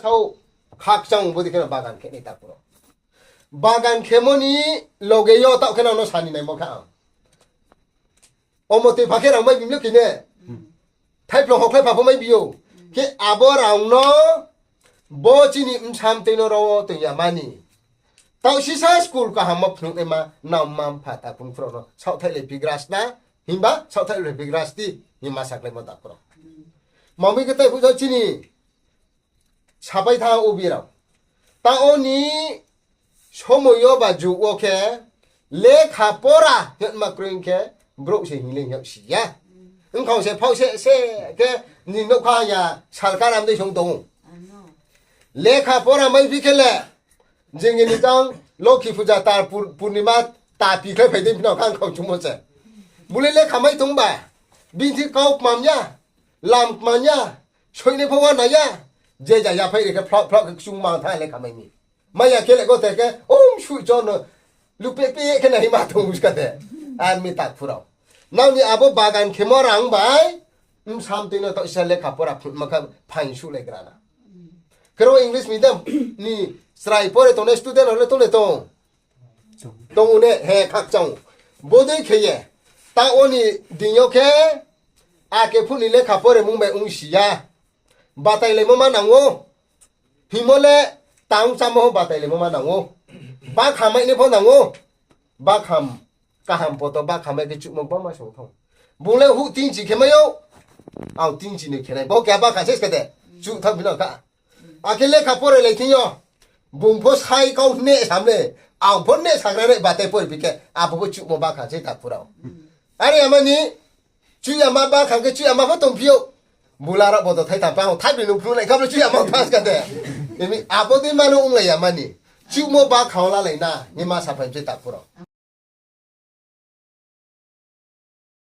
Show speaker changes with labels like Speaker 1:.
Speaker 1: sau khắc trong bố thì cái nào bagan cái này ta pro bagan cái món ní loge yo tạo cái nào nó sani này mà khao ông một tiền phá cái nào mấy bím nước kia nè thay pro học thay phá mấy biu cái abo rong nó bố chỉ niệm tham tên nó rồi từ nhà mani tao sĩ sa school cả ham mập nung mà nào mam phá ta pun pro nó sau thay lấy pigras na himba sau thay lấy pigras đi nhưng mà sạc lấy một ta pro mà mấy cái tay phụ cho chỉ ni 차바이 다 오비라 따오니 소모요 바주 오케 레 카포라 연마 그런게 브로시 힐링 역시야 응ခေါ세 파우세 게 니노카야 살가람데 정동 레 카포라 마이 비켈레 징이니 장 로키 푸자 타 पूर्णिमा ता पिखे फेदे पिनो खान खौ जुमोसे मुले ले खामाई 동바 빈티 काउ मामया 람 मा냐 सोइने भवा नाया 제자야 파이게 프로 중망 타래 가만히 마야 걔래고 되게 옴슈 저는 루페페 그냥 이마 동우스가데 아미 딱 풀어 나니 아버 바간 케모랑 바이 삼티는 또 셀레 카포라 마카 파인슈레 그라나 그러 잉글리시 미담 니 스라이퍼레 돈에 스튜던트 얼레 돈에 돈 동우네 해 각종 모든 개에 따오니 딩요케 아케 푸니레 카포레 뭉베 웅시야 batai le mama nango himole tang samo batai le mama nango ba khamai ne pho nango ba kham ka ham poto ba khamai ke chu mo ba ma so thong bung le hu ting chi khemayo aw ting chi ne khenai bo kya ba kha ses ke de chu thab bino ka akele khapore le thin yo bung pho sai kau ne sam le aw pho ne sang re batai po bi ke a pho chu mo ba kha se ta purao ari amani chu ya ma ba kham ke chu ya ma pho tong phiu mulara bodo thai ta pang thai binu phru lai kham le chu ya ma pass ka de mi apodi manu ung le ya mani chu mo ba khaw la le na ni ma sa phai se ta purao